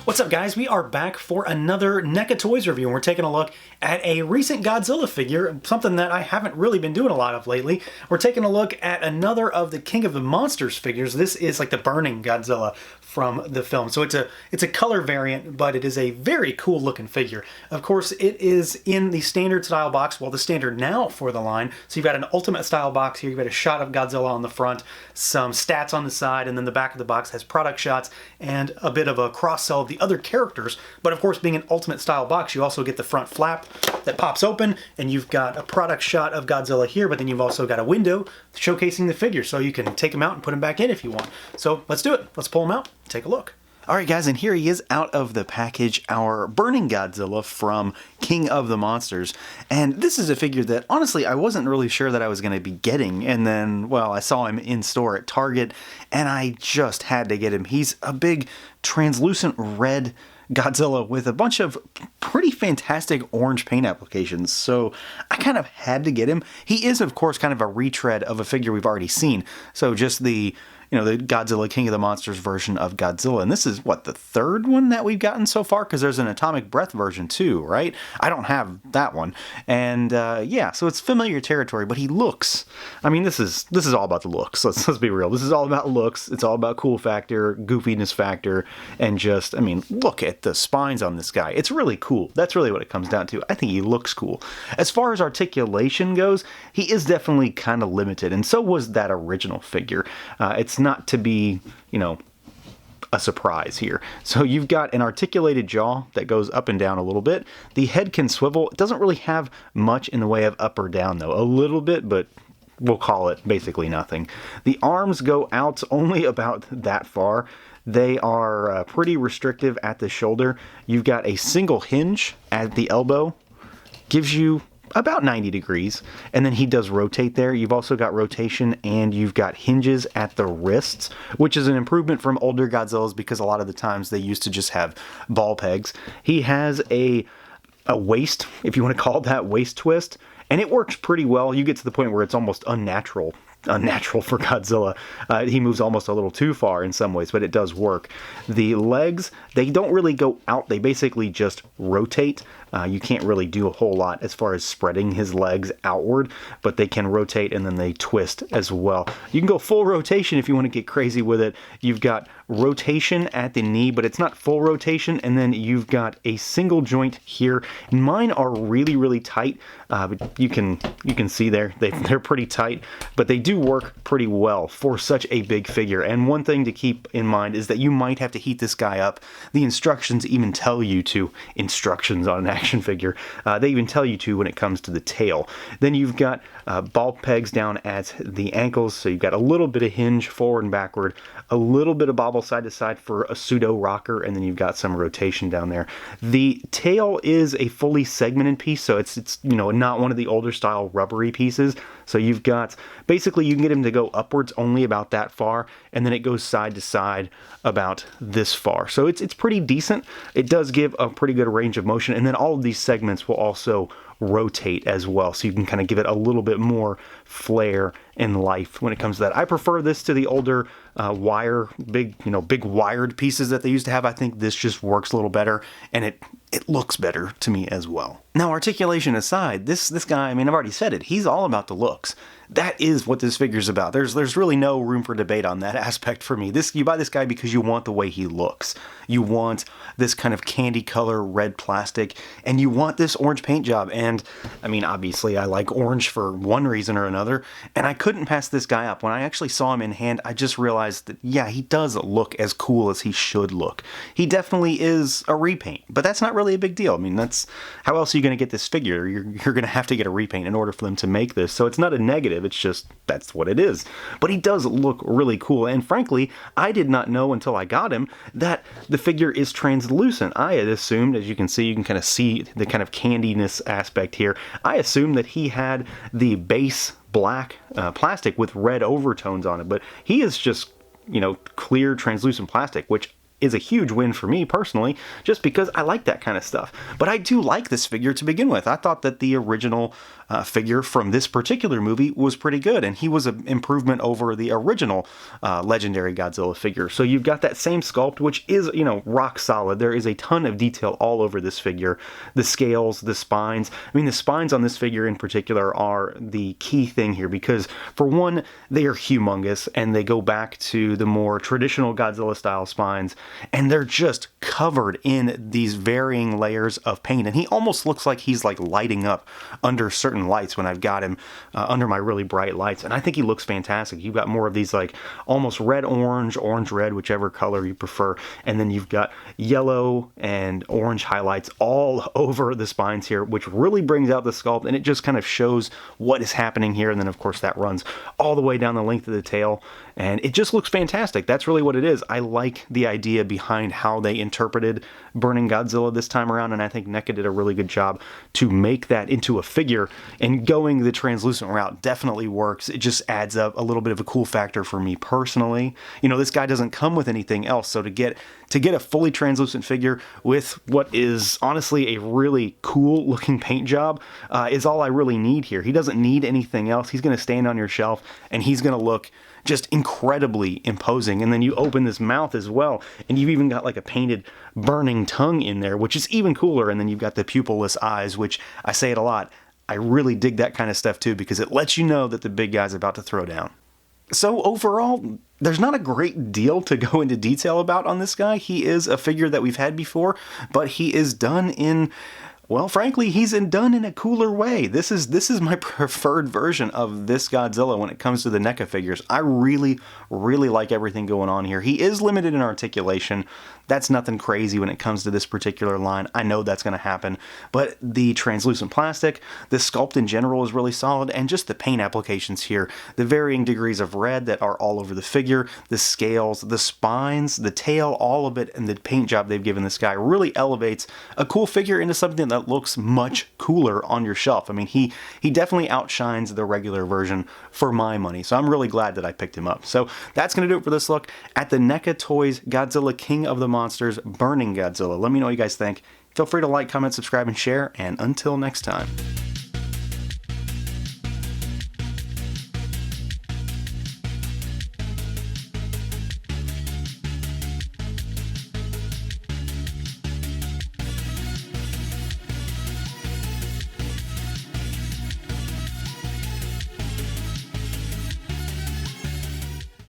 What's up, guys? We are back for another NECA Toys review, and we're taking a look at a recent Godzilla figure, something that I haven't really been doing a lot of lately. We're taking a look at another of the King of the Monsters figures. This is like the burning Godzilla from the film. So it's a color variant, but it is a very cool looking figure. Of course, it is in the standard style box, well, the standard now for the line. So you've got an ultimate style box here. You've got a shot of Godzilla on the front, some stats on the side, and then the back of the box has product shots and a bit of a cross-sell of the other characters. But of course, being an ultimate style box, you also get the front flap that pops open, and you've got a product shot of Godzilla here, but then you've also got a window showcasing the figure, so you can take him out and put him back in if you want. So let's do it. Let's pull him out, take a look. Alright guys, and here he is out of the package, our burning Godzilla from King of the Monsters. And this is a figure that, honestly, I wasn't really sure that I was going to be getting. And then, well, I saw him in store at Target, and I just had to get him. He's a big, translucent red Godzilla with a bunch of pretty fantastic orange paint applications, so I kind of had to get him. He is, of course, kind of a retread of a figure we've already seen, so just the Godzilla King of the Monsters version of Godzilla. And this is, what, the third one that we've gotten so far? Because there's an Atomic Breath version too, right? I don't have that one. And yeah, so it's familiar territory, but he looks, I mean, this is all about the looks. Let's be real. This is all about looks. It's all about cool factor, goofiness factor, and just, I mean, look at the spines on this guy. It's really cool. That's really what it comes down to. I think he looks cool. As far as articulation goes, he is definitely kind of limited, and so was that original figure. It's not to be, a surprise here. So you've got an articulated jaw that goes up and down a little bit. The head can swivel. It doesn't really have much in the way of up or down, though. A little bit, but we'll call it basically nothing. The arms go out only about that far. They are pretty restrictive at the shoulder. You've got a single hinge at the elbow. Gives you about 90 degrees, and then he does rotate there. You've also got rotation, and you've got hinges at the wrists, which is an improvement from older Godzillas because a lot of the times they used to just have ball pegs. He has a waist, if you want to call it that, waist twist, and it works pretty well. You get to the point where it's almost unnatural for Godzilla. He moves almost a little too far in some ways, but it does work. The legs, they don't really go out. They basically just rotate. You can't really do a whole lot as far as spreading his legs outward, but they can rotate and then they twist as well. You can go full rotation if you want to get crazy with it. You've got rotation at the knee, but it's not full rotation, and then you've got a single joint here. And mine are really, really tight, but you can see there, they're pretty tight, but they do work pretty well for such a big figure. And one thing to keep in mind is that you might have to heat this guy up. The instructions even tell you to. Instructions on an action figure. They even tell you to when it comes to the tail. Then you've got ball pegs down at the ankles, so you've got a little bit of hinge forward and backward, a little bit of bobble side to side for a pseudo rocker, and then you've got some rotation down there. The tail is a fully segmented piece, so it's not one of the older style rubbery pieces. So you've got, basically you can get him to go upwards only about that far, and then it goes side to side about this far. So it's pretty decent. It does give a pretty good range of motion, and then all of these segments will also rotate as well, so you can kind of give it a little bit more flair and life when it comes to that. I prefer this to the older big wired pieces that they used to have. I think this just works a little better, and it looks better to me as well. Now, articulation aside, this guy, I mean, I've already said it, he's all about the looks. That is what this figure's about. There's really no room for debate on that aspect for me. You buy this guy because you want the way he looks. You want this kind of candy color red plastic, and you want this orange paint job. And I mean, obviously I like orange for one reason or another, and I couldn't pass this guy up. When I actually saw him in hand, I just realized that, yeah, he does look as cool as he should look. He definitely is a repaint, but that's not really a big deal. I mean, that's, how else are you going to get this figure? You're going to have to get a repaint in order for them to make this, so it's not a negative. It's just, that's what it is. But he does look really cool, and frankly, I did not know until I got him that the figure is translucent. I had assumed, as you can see, you can kind of see the kind of candiness aspect here. I assumed that he had the base black plastic with red overtones on it, but he is just, clear translucent plastic, which is a huge win for me personally, just because I like that kind of stuff. But I do like this figure to begin with. I thought that the original figure from this particular movie was pretty good, and he was an improvement over the original legendary Godzilla figure. So you've got that same sculpt, which is, you know, rock solid. There is a ton of detail all over this figure. The scales, the spines. I mean, the spines on this figure in particular are the key thing here, because for one, they are humongous, and they go back to the more traditional Godzilla style spines, and they're just covered in these varying layers of paint, and he almost looks like he's like lighting up under certain lights when I've got him under my really bright lights, and I think he looks fantastic. You've got more of these like almost red orange, orange red, whichever color you prefer, and then you've got yellow and orange highlights all over the spines here, which really brings out the sculpt, and it just kind of shows what is happening here. And then of course that runs all the way down the length of the tail, and it just looks fantastic. That's really what it is. I like the idea behind how they interpreted Burning Godzilla this time around, and I think NECA did a really good job to make that into a figure, and going the translucent route definitely works. It just adds up a little bit of a cool factor for me personally. You know, this guy doesn't come with anything else, so to get a fully translucent figure with what is honestly a really cool looking paint job is all I really need here. He doesn't need anything else. He's going to stand on your shelf, and he's going to look just incredibly imposing. And then you open this mouth as well, and you've even got like a painted burning tongue in there, which is even cooler. And then you've got the pupilless eyes, which I say it a lot. I really dig that kind of stuff too, because it lets you know that the big guy's about to throw down. So overall, there's not a great deal to go into detail about on this guy. He is a figure that we've had before, but he is done in, well, frankly, he's done in a cooler way. This is my preferred version of this Godzilla when it comes to the NECA figures. I really, really like everything going on here. He is limited in articulation. That's nothing crazy when it comes to this particular line. I know that's going to happen, but the translucent plastic, the sculpt in general is really solid, and just the paint applications here, the varying degrees of red that are all over the figure, the scales, the spines, the tail, all of it, and the paint job they've given this guy really elevates a cool figure into something that looks much cooler on your shelf. I mean, he definitely outshines the regular version for my money, so I'm really glad that I picked him up. So that's going to do it for this look at the NECA Toys Godzilla King of the Monsters Burning Godzilla. Let me know what you guys think. Feel free to like, comment, subscribe, and share, and until next time.